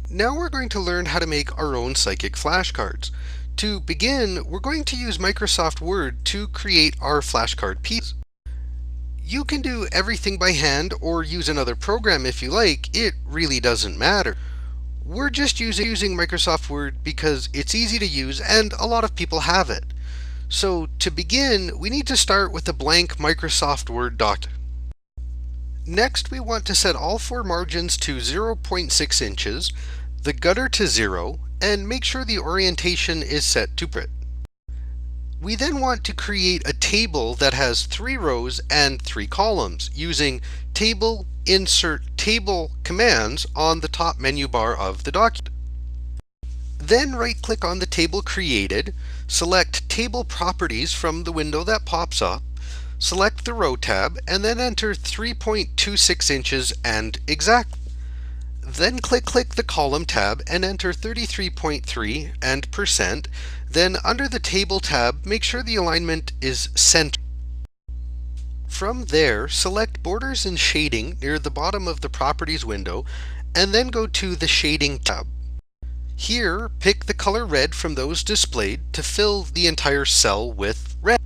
Now we're going to learn how to make our own psychic flashcards. To begin, we're going to use Microsoft Word to create our flashcard pieces. You can do everything by hand or use another program if you like, it really doesn't matter. We're just using Microsoft Word because it's easy to use and a lot of people have it. So to begin, we need to start with a blank Microsoft Word document. Next, we want to set all four margins to 0.6 inches, the gutter to 0, and make sure the orientation is set to grid. We then want to create a table that has 3 rows and 3 columns using Table, Insert, Table commands on the top menu bar of the document. Then right-click on the table created, select Table Properties from the window that pops up, select the Row tab, and then enter 3.26 inches and exact. Then click the Column tab and enter 33.3 and %. Then under the Table tab, make sure the alignment is centered. From there, select Borders and Shading near the bottom of the Properties window, and then go to the Shading tab. Here, pick the color red from those displayed to fill the entire cell with red.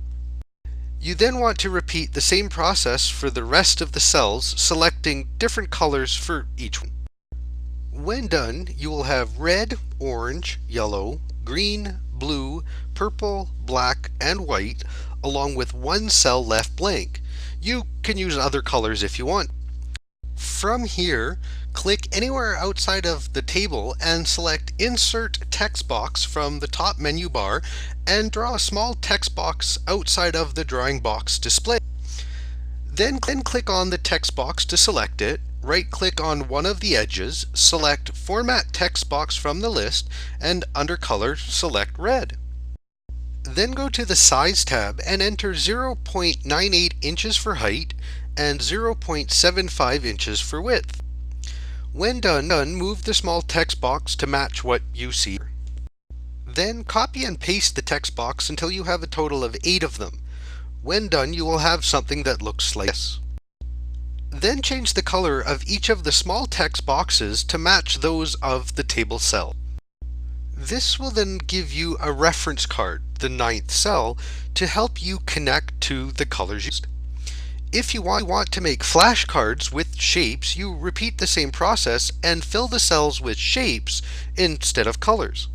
You then want to repeat the same process for the rest of the cells, selecting different colors for each one. When done, you will have red, orange, yellow, green, blue, purple, black, and white, along with one cell left blank. You can use other colors if you want. From here, click anywhere outside of the table and select Insert Text Box from the top menu bar and draw a small text box outside of the drawing box display. Then click on the text box to select it, right-click on one of the edges, select Format Text Box from the list, and under Color, select Red. Then go to the Size tab and enter 0.98 inches for height and 0.75 inches for width. When done, move the small text box to match what you see. Then copy and paste the text box until you have a total of 8 of them. When done, you will have something that looks like this. Then change the color of each of the small text boxes to match those of the table cell. This will then give you a reference card, the 9th cell, to help you connect to the colors used. If you want to make flashcards with shapes, you repeat the same process and fill the cells with shapes instead of colors.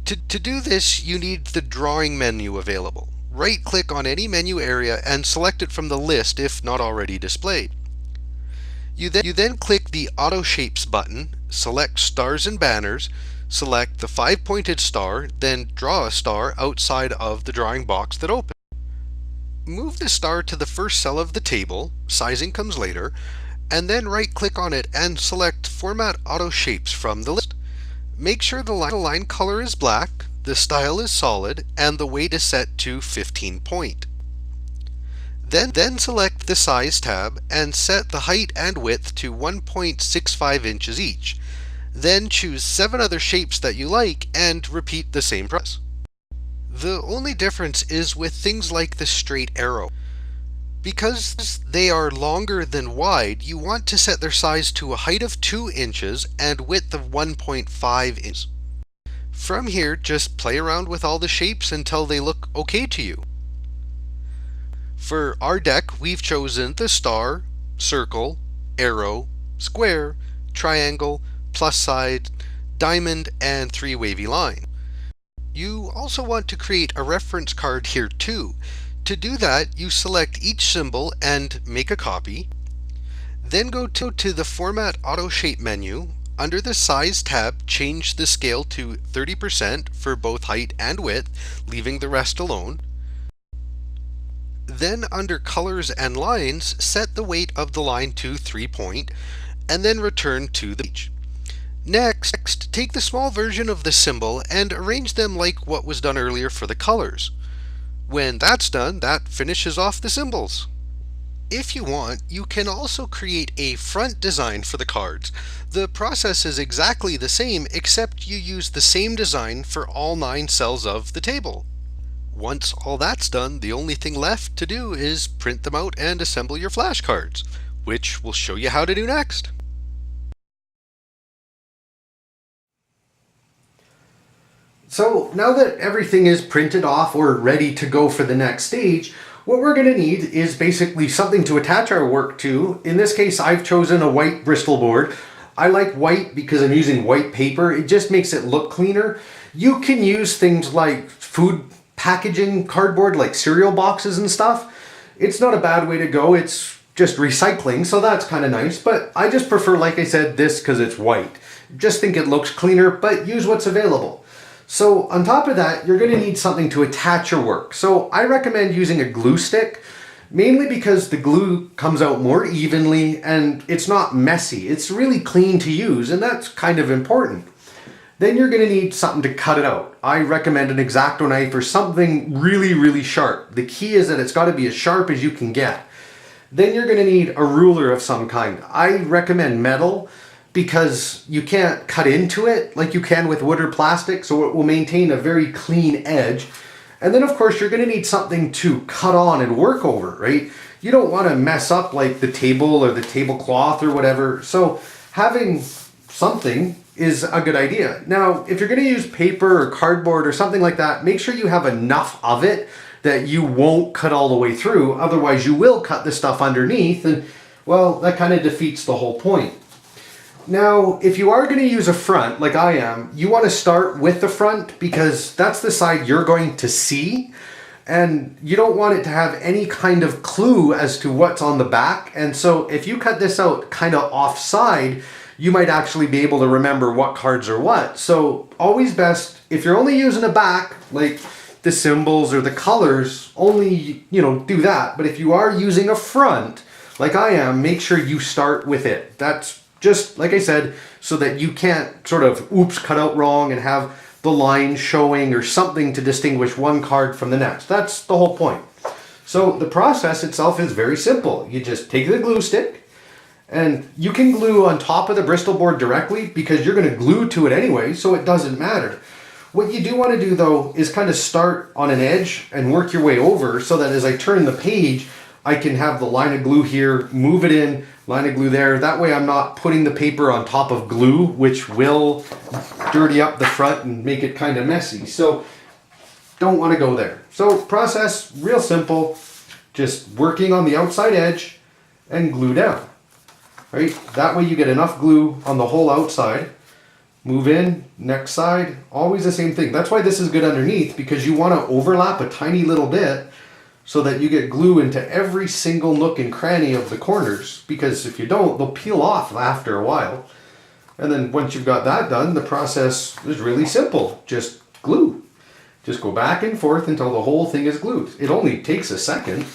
To do this, you need the drawing menu available. Right-click on any menu area and select it from the list if not already displayed. You then click the Auto Shapes button, select Stars and Banners, select the 5-pointed star, then draw a star outside of the drawing box that opens. Move the star to the first cell of the table, sizing comes later, and then right-click on it and select Format Auto Shapes from the list. Make sure the line color is black, the style is solid, and the weight is set to 15 point. Then select the Size tab and set the height and width to 1.65 inches each. Then choose 7 other shapes that you like and repeat the same process. The only difference is with things like the straight arrow. Because they are longer than wide, you want to set their size to a height of 2 inches and width of 1.5 inches. From here, just play around with all the shapes until they look okay to you. For our deck, we've chosen the star, circle, arrow, square, triangle, plus side, diamond, and 3 wavy lines. You also want to create a reference card here too. To do that, you select each symbol and make a copy. Then go to the Format Auto Shape menu. Under the Size tab, change the scale to 30% for both height and width, leaving the rest alone. Then under Colors and Lines, set the weight of the line to 3 point, and then return to the page. Next, take the small version of the symbol and arrange them like what was done earlier for the colors. When that's done, that finishes off the symbols. If you want, you can also create a front design for the cards. The process is exactly the same, except you use the same design for all 9 cells of the table. Once all that's done, the only thing left to do is print them out and assemble your flashcards, which we'll show you how to do next. So now that everything is printed off or ready to go for the next stage, what we're going to need is basically something to attach our work to. In this case, I've chosen a white Bristol board. I like white because I'm using white paper. It just makes it look cleaner. You can use things like food packaging cardboard, like cereal boxes and stuff. It's not a bad way to go. It's just recycling, so that's kind of nice. But I just prefer, like I said, this because it's white. Just think it looks cleaner, but use what's available. So on top of that, you're going to need something to attach your work. So I recommend using a glue stick, mainly because the glue comes out more evenly and it's not messy. It's really clean to use, and that's kind of important. Then you're going to need something to cut it out. I recommend an X-Acto knife or something really, really sharp. The key is that it's got to be as sharp as you can get. Then you're going to need a ruler of some kind. I recommend metal, because you can't cut into it like you can with wood or plastic, so it will maintain a very clean edge. And then of course you're going to need something to cut on and work over, right? You don't want to mess up like the table or the tablecloth or whatever, so having something is a good idea. Now, if you're going to use paper or cardboard or something like that, make sure you have enough of it that you won't cut all the way through, otherwise you will cut the stuff underneath, and well, that kind of defeats the whole point. Now, if you are going to use a front, like I am, you want to start with the front because that's the side you're going to see, and you don't want it to have any kind of clue as to what's on the back. And so if you cut this out kind of offside, you might actually be able to remember what cards are what. So always best, if you're only using a back, like the symbols or the colors, only, do that. But if you are using a front, like I am, make sure you start with it. That's just, like I said, so that you can't sort of, cut out wrong and have the line showing or something to distinguish one card from the next. That's the whole point. So the process itself is very simple. You just take the glue stick, and you can glue on top of the Bristol board directly because you're going to glue to it anyway, so it doesn't matter. What you do want to do though is kind of start on an edge and work your way over so that as I turn the page, I can have the line of glue here, move it in, line of glue there. That way I'm not putting the paper on top of glue, which will dirty up the front and make it kind of messy. So don't want to go there. So process, real simple, just working on the outside edge and glue down. Right? That way you get enough glue on the whole outside. Move in, next side, always the same thing. That's why this is good underneath, because you want to overlap a tiny little bit so that you get glue into every single nook and cranny of the corners, because if you don't, they'll peel off after a while. And then once you've got that done, the process is really simple. Just glue. Just go back and forth until the whole thing is glued. It only takes a second.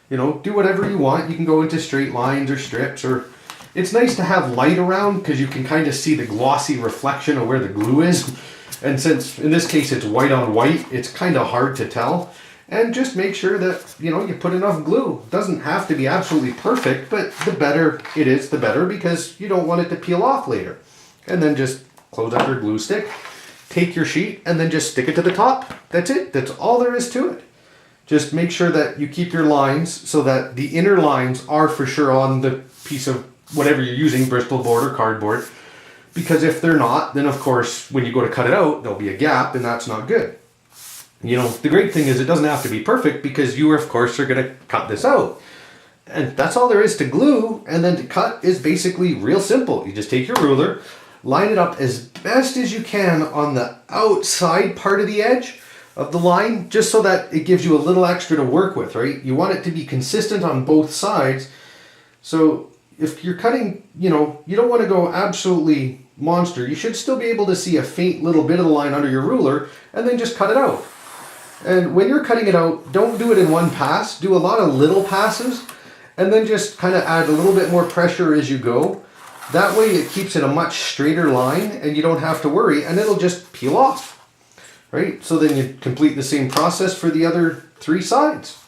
Do whatever you want. You can go into straight lines or strips, or it's nice to have light around because you can kind of see the glossy reflection of where the glue is. And since in this case it's white on white, it's kind of hard to tell. And just make sure that, you put enough glue. It doesn't have to be absolutely perfect, but the better it is, the better, because you don't want it to peel off later. And then just close up your glue stick, take your sheet, and then just stick it to the top. That's it. That's all there is to it. Just make sure that you keep your lines so that the inner lines are for sure on the piece of whatever you're using, Bristol board or cardboard. Because if they're not, then of course, when you go to cut it out, there'll be a gap, and that's not good. The great thing is it doesn't have to be perfect because you, of course, are going to cut this out. And that's all there is to glue, and then to cut is basically real simple. You just take your ruler, line it up as best as you can on the outside part of the edge of the line, just so that it gives you a little extra to work with, right? You want it to be consistent on both sides. So if you're cutting, you don't want to go absolutely monster. You should still be able to see a faint little bit of the line under your ruler, and then just cut it out. And when you're cutting it out, don't do it in one pass. Do a lot of little passes, and then just kind of add a little bit more pressure as you go. That way it keeps it a much straighter line, and you don't have to worry, and it'll just peel off. Right? So then you complete the same process for the other three sides.